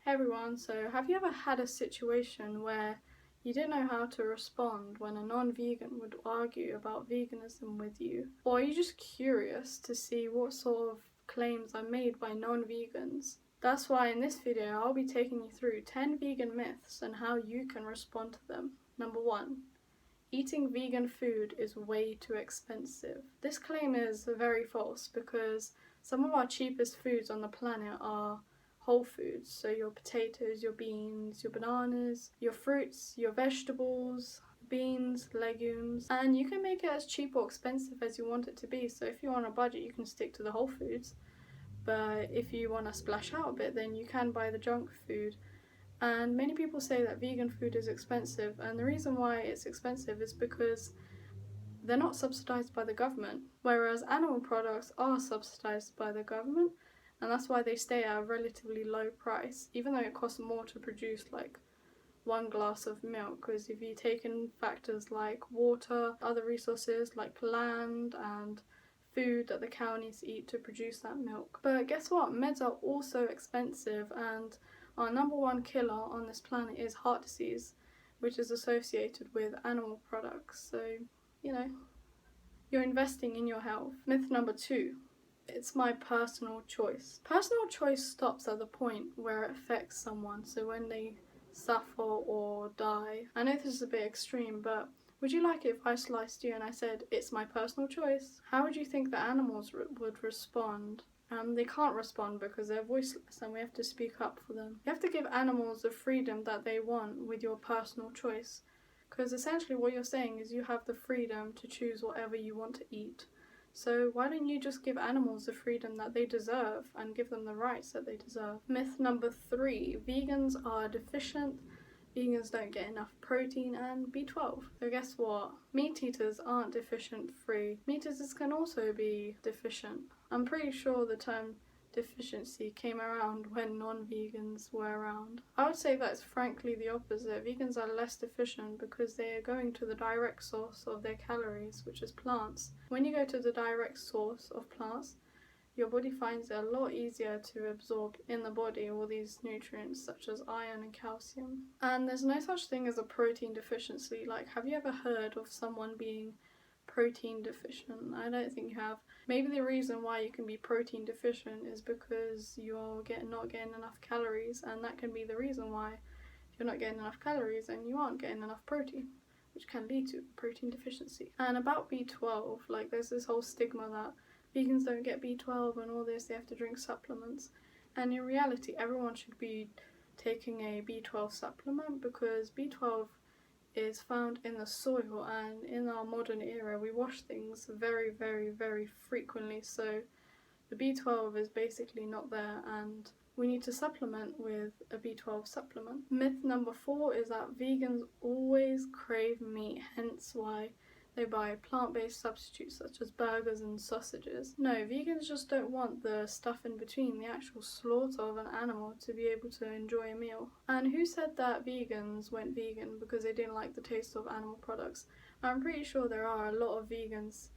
Hey everyone, so have you ever had a situation where you didn't know how to respond when a non-vegan would argue about veganism with you? Or are you just curious to see what sort of claims are made by non-vegans? That's why in this video I'll be taking you through 10 vegan myths and how you can respond to them. Number 1. Eating vegan food is way too expensive. This claim is very false because some of our cheapest foods on the planet are whole foods, so your potatoes, your beans, your bananas, your fruits, your vegetables, beans, legumes, and you can make it as cheap or expensive as you want it to be. So if you're on a budget, you can stick to the whole foods, but if you want to splash out a bit, then you can buy the junk food. And many people say that vegan food is expensive, and the reason why it's expensive is because they're not subsidized by the government, whereas animal products are subsidized by the government, and that's why they stay at a relatively low price, even though it costs more to produce like one glass of milk, because if you take in factors like water, other resources like land and food that the cow needs to eat to produce that milk. But guess what? Meds are also expensive, and our number one killer on this planet is heart disease, which is associated with animal products. So, you know, you're investing in your health. Myth number 2. It's my personal choice. Personal choice stops at the point where it affects someone, so when they suffer or die. I know this is a bit extreme, but would you like it if I sliced you and I said, it's my personal choice? How would you think the animals would respond? They can't respond because they're voiceless and we have to speak up for them. You have to give animals the freedom that they want with your personal choice. Because essentially what you're saying is you have the freedom to choose whatever you want to eat. So why don't you just give animals the freedom that they deserve and give them the rights that they deserve? Myth number 3. Vegans are deficient. Vegans don't get enough protein and B12. So guess what? Meat eaters aren't deficient free. Meat eaters can also be deficient. I'm pretty sure the term deficiency came around when non-vegans were around. I would say that's frankly the opposite. Vegans are less deficient because they are going to the direct source of their calories, which is plants. When you go to the direct source of plants, your body finds it a lot easier to absorb in the body all these nutrients such as iron and calcium. And there's no such thing as a protein deficiency. Like, have you ever heard of someone being protein deficient? I don't think you have. Maybe the reason why you can be protein deficient is because you're not getting enough calories, and that can be the reason why you're not getting enough calories and you aren't getting enough protein, which can lead to protein deficiency. And about B12, like there's this whole stigma that vegans don't get B12 and all this, they have to drink supplements. And in reality, everyone should be taking a B12 supplement because B12 is found in the soil, and in our modern era we wash things very, very, very frequently, so the B12 is basically not there and we need to supplement with a B12 supplement. Myth number 4 is that vegans always crave meat, hence why they buy plant-based substitutes such as burgers and sausages. No, vegans just don't want the stuff in between, the actual slaughter of an animal, to be able to enjoy a meal. And who said that vegans went vegan because they didn't like the taste of animal products? I'm pretty sure there are a lot of vegans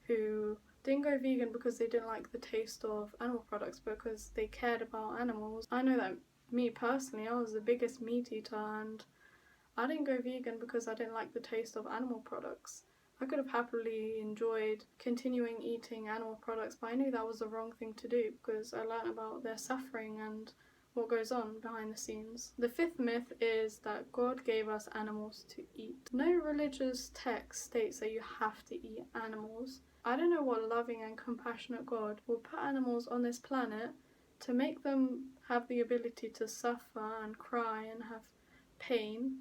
who didn't go vegan because they didn't like the taste of animal products, because they cared about animals. I know that me personally, I was the biggest meat eater and I didn't go vegan because I didn't like the taste of animal products. I could have happily enjoyed continuing eating animal products, but I knew that was the wrong thing to do because I learned about their suffering and what goes on behind the scenes. The 5th myth is that God gave us animals to eat. No religious text states that you have to eat animals. I don't know what loving and compassionate God will put animals on this planet to make them have the ability to suffer and cry and have pain,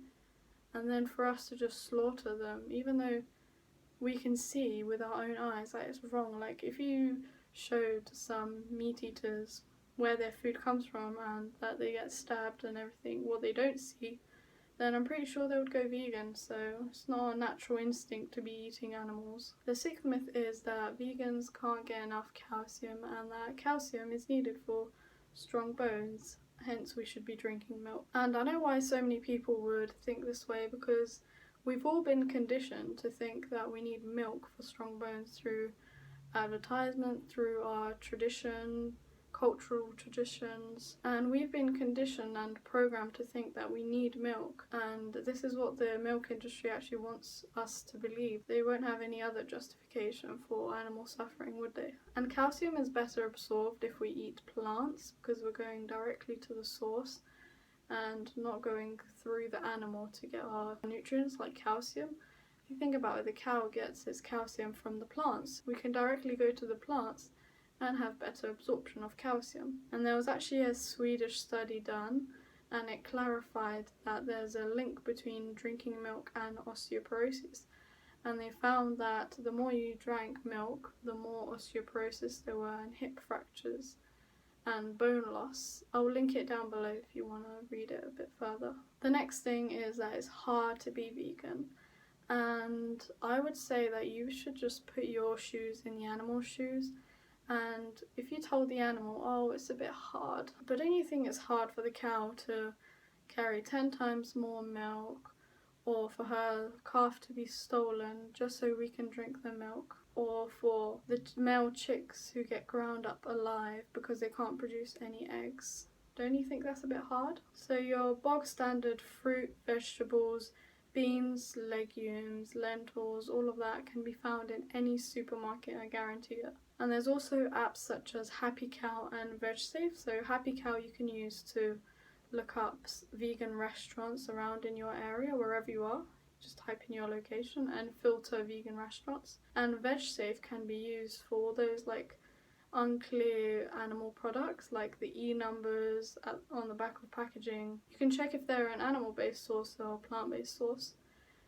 and then for us to just slaughter them, even though we can see with our own eyes that it's wrong. Like, if you showed some meat eaters where their food comes from and that they get stabbed and everything, what they don't see, then I'm pretty sure they would go vegan. So it's not a natural instinct to be eating animals. The 6th myth is that vegans can't get enough calcium and that calcium is needed for strong bones, hence we should be drinking milk. And I know why so many people would think this way, because we've all been conditioned to think that we need milk for strong bones through advertisement, through our tradition, cultural traditions, and we've been conditioned and programmed to think that we need milk, and this is what the milk industry actually wants us to believe. They won't have any other justification for animal suffering, would they? And calcium is better absorbed if we eat plants, because we're going directly to the source and not going through the animal to get our nutrients like calcium. If you think about it, the cow gets its calcium from the plants. We can directly go to the plants and have better absorption of calcium. And there was actually a Swedish study done, and it clarified that there's a link between drinking milk and osteoporosis. And they found that the more you drank milk, the more osteoporosis there were, and hip fractures and bone loss. I'll link it down below if you want to read it a bit further. The next thing is that it's hard to be vegan, and I would say that you should just put your shoes in the animal's shoes. And if you told the animal, oh, it's a bit hard, but don't you think it's hard for the cow to carry 10 times more milk, or for her calf to be stolen just so we can drink the milk, or for the male chicks who get ground up alive because they can't produce any eggs? Don't you think that's a bit hard? So your bog standard fruit, vegetables, beans, legumes, lentils, all of that can be found in any supermarket, I guarantee it. And there's also apps such as Happy Cow and VegSafe. So Happy Cow you can use to look up vegan restaurants around in your area, wherever you are. Just type in your location and filter vegan restaurants. And VegSafe can be used for all those like unclear animal products, like the E numbers on the back of packaging. You can check if they're an animal-based source or a plant-based source.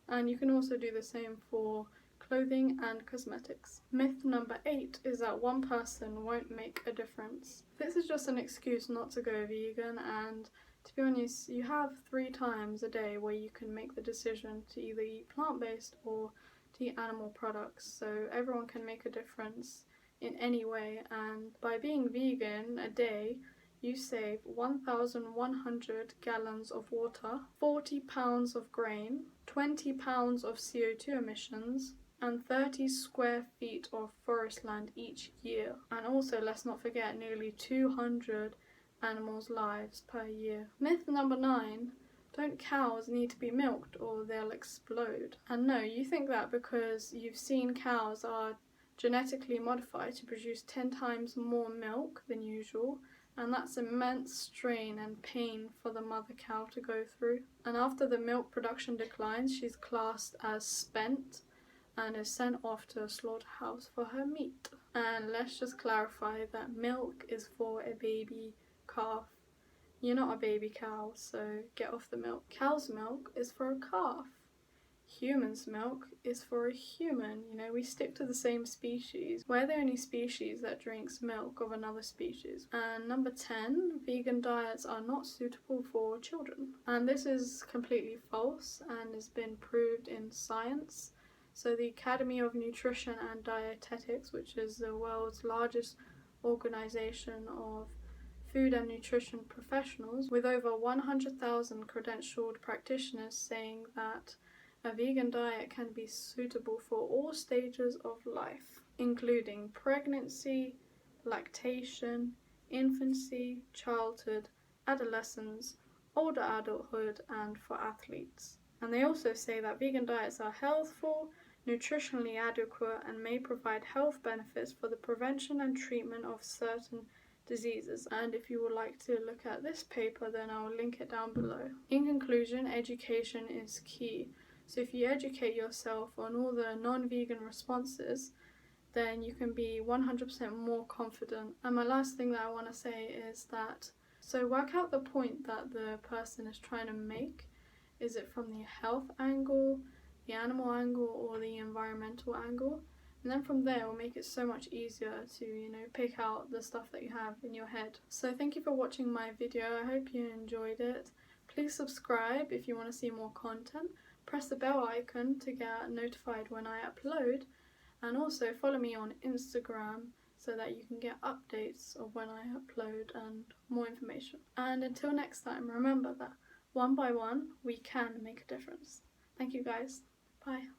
And you can also do the same for clothing and cosmetics. Myth number 8 is that one person won't make a difference. This is just an excuse not to go vegan, and to be honest, you have 3 times a day where you can make the decision to either eat plant-based or to eat animal products, so everyone can make a difference in any way. And by being vegan a day, you save 1,100 gallons of water, 40 pounds of grain, 20 pounds of CO2 emissions, and 30 square feet of forest land each year. And also, let's not forget, nearly 200 animals' lives per year. Myth number 9, don't cows need to be milked or they'll explode? And no, you think that because you've seen cows are genetically modified to produce 10 times more milk than usual, and that's immense strain and pain for the mother cow to go through. And after the milk production declines, she's classed as spent and is sent off to a slaughterhouse for her meat. And let's just clarify that milk is for a baby calf. You're not a baby cow, so get off the milk. Cow's milk is for a calf. Human's milk is for a human. You know, we stick to the same species. We're the only species that drinks milk of another species. And number 10, vegan diets are not suitable for children. And this is completely false and has been proved in science. So the Academy of Nutrition and Dietetics, which is the world's largest organization of food and nutrition professionals, with over 100,000 credentialed practitioners, saying that a vegan diet can be suitable for all stages of life, including pregnancy, lactation, infancy, childhood, adolescence, older adulthood, and for athletes. And they also say that vegan diets are healthful, nutritionally adequate, and may provide health benefits for the prevention and treatment of certain diseases. And if you would like to look at this paper, then I'll link it down below. In conclusion, education is key. So if you educate yourself on all the non-vegan responses, then you can be 100% more confident. And my last thing that I want to say is that, so work out the point that the person is trying to make. Is it from the health angle, the animal angle, or the environmental angle? And then from there, it will make it so much easier to, pick out the stuff that you have in your head. So thank you for watching my video. I hope you enjoyed it. Please subscribe if you want to see more content. Press the bell icon to get notified when I upload. And also follow me on Instagram so that you can get updates of when I upload and more information. And until next time, remember that one by one, we can make a difference. Thank you guys. Bye.